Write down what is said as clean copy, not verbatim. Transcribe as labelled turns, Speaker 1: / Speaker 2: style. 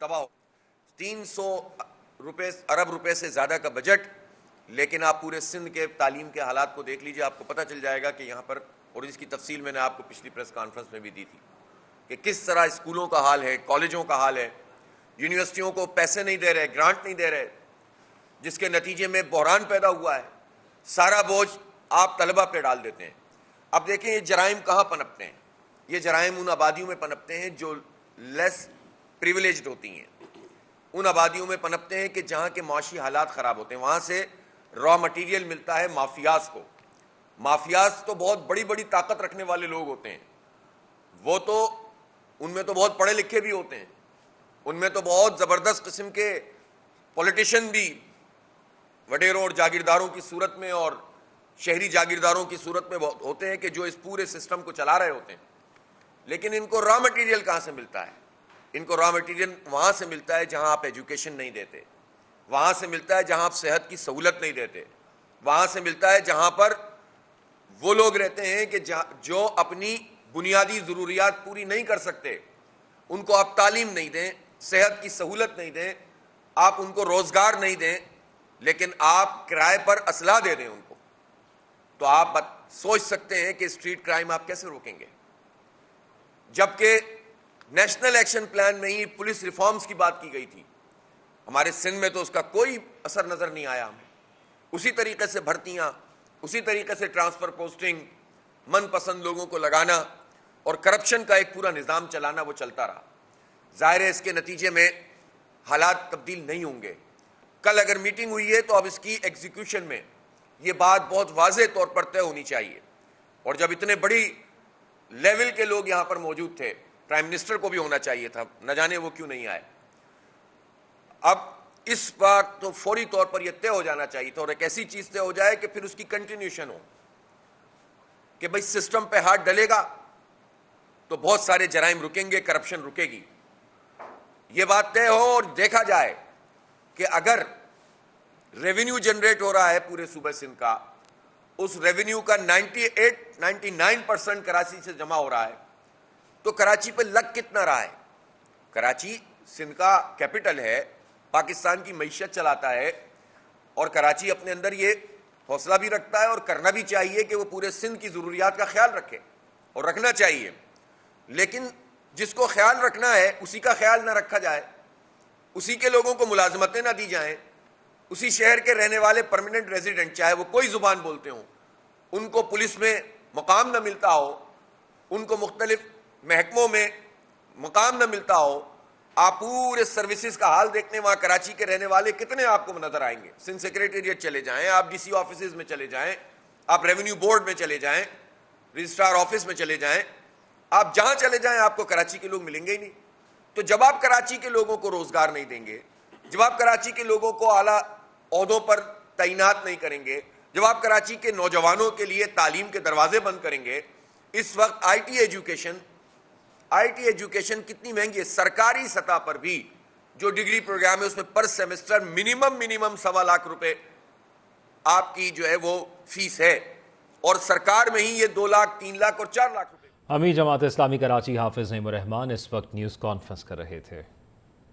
Speaker 1: تباہ. 300 ارب روپے سے زیادہ کا بجٹ, لیکن آپ پورے سندھ کے تعلیم کے حالات کو دیکھ لیجئے, آپ کو پتہ چل جائے گا کہ یہاں پر, اور اس کی تفصیل میں نے آپ کو پچھلی پریس کانفرنس میں بھی دی تھی, کہ کس طرح اسکولوں کا حال ہے, کالجوں کا حال ہے. یونیورسٹیوں کو پیسے نہیں دے رہے, گرانٹ نہیں دے رہے, جس کے نتیجے میں بحران پیدا ہوا ہے. سارا بوجھ آپ طلبہ پہ ڈال دیتے ہیں. اب دیکھیں یہ جرائم کہاں پنپتے ہیں. یہ جرائم ان آبادیوں میں پنپتے ہیں جو لیس پریویلیجڈ ہوتی ہیں, ان آبادیوں میں پنپتے ہیں کہ جہاں کے معاشی حالات خراب ہوتے ہیں. وہاں سے را مٹیریل ملتا ہے مافیاز کو. مافیاز تو بہت بڑی بڑی طاقت رکھنے والے لوگ ہوتے ہیں, وہ تو ان میں تو بہت پڑھے لکھے بھی ہوتے ہیں, ان میں تو بہت زبردست قسم کے پولیٹیشین بھی وڈیروں اور جاگیرداروں کی صورت میں اور شہری جاگیرداروں کی صورت میں ہوتے ہیں کہ جو اس پورے سسٹم کو چلا رہے ہوتے ہیں. لیکن ان کو را مٹیریل کہاں سے ملتا ہے؟ ان کو را مٹیریل وہاں سے ملتا ہے جہاں آپ ایجوکیشن نہیں دیتے, وہاں سے ملتا ہے جہاں آپ صحت کی سہولت نہیں دیتے, وہاں سے ملتا ہے جہاں پر وہ لوگ رہتے ہیں کہ جو اپنی بنیادی ضروریات پوری نہیں کر سکتے, ان کو آپ تعلیم نہیں دیں, صحت کی سہولت نہیں دیں, آپ ان کو روزگار نہیں دیں, لیکن آپ کرائے پر اسلحہ دے دیں ان کو, تو آپ سوچ سکتے ہیں کہ اسٹریٹ کرائم آپ کیسے روکیں گے. جبکہ نیشنل ایکشن پلان میں ہی پولیس ریفارمز کی بات کی گئی تھی, ہمارے سندھ میں تو اس کا کوئی اثر نظر نہیں آیا ہمیں. اسی طریقے سے بھرتیاں, اسی طریقے سے ٹرانسفر پوسٹنگ, من پسند لوگوں کو لگانا اور کرپشن کا ایک پورا نظام چلانا, وہ چلتا رہا. ظاہر ہے اس کے نتیجے میں حالات تبدیل نہیں ہوں گے. کل اگر میٹنگ ہوئی ہے تو اب اس کی ایگزیکیوشن میں یہ بات بہت واضح طور پر طے ہونی چاہیے. اور جب اتنے بڑی لیول کے لوگ یہاں پر موجود تھے, پرائم منسٹر کو بھی ہونا چاہیے تھا, نہ جانے وہ کیوں نہیں آئے. اب اس بار تو فوری طور پر یہ طے ہو جانا چاہیے تھا, اور ایک ایسی چیز طے ہو جائے کہ پھر اس کی کنٹینیوشن ہو, کہ بھئی سسٹم پہ ہاتھ ڈلے گا تو بہت سارے جرائم رکیں گے, کرپشن رکے گی. یہ بات طے ہو اور دیکھا جائے کہ اگر ریونیو جنریٹ ہو رہا ہے پورے صوبہ سندھ کا, اس ریونیو کا 99% کراچی سے جمع ہو رہا ہے, تو کراچی پہ لگ کتنا رہا ہے؟ کراچی سندھ کا کیپٹل ہے, پاکستان کی معیشت چلاتا ہے, اور کراچی اپنے اندر یہ حوصلہ بھی رکھتا ہے اور کرنا بھی چاہیے کہ وہ پورے سندھ کی ضروریات کا خیال رکھے, اور رکھنا چاہیے. لیکن جس کو خیال رکھنا ہے اسی کا خیال نہ رکھا جائے, اسی کے لوگوں کو ملازمتیں نہ دی جائیں, اسی شہر کے رہنے والے پرماننٹ ریزیڈنٹ چاہے وہ کوئی زبان بولتے ہوں, ان کو پولیس میں مقام نہ ملتا ہو, ان کو مختلف محکموں میں مقام نہ ملتا ہو. آپ پورے سروسز کا حال دیکھنے, وہاں کراچی کے رہنے والے کتنے آپ کو نظر آئیں گے. سندھ سیکریٹریٹ چلے جائیں, آپ ڈی سی آفیسز میں چلے جائیں, آپ ریونیو بورڈ میں چلے جائیں, رجسٹرار آفس میں چلے جائیں, آپ جہاں چلے جائیں آپ کو کراچی کے لوگ ملیں گے ہی نہیں. تو جب آپ کراچی کے لوگوں کو روزگار نہیں دیں گے, جب آپ کراچی کے لوگوں کو اعلیٰ عہدوں پر تعینات نہیں کریں گے, جب آپ کراچی کے نوجوانوں کے لیے تعلیم کے دروازے بند کریں گے. اس وقت آئی ٹی ایجوکیشن کتنی مہنگی ہے. سرکاری سطح پر بھی جو ڈگری پروگرام ہے اس میں پر سیمسٹر منیمم 1.25 لاکھ روپے آپ کی جو ہے وہ فیس ہے, اور سرکار میں ہی یہ 2 لاکھ 3 لاکھ اور 4 لاکھ روپے.
Speaker 2: امیر جماعت اسلامی کراچی حافظ نعیم الرحمان اس وقت نیوز کانفرنس کر رہے تھے.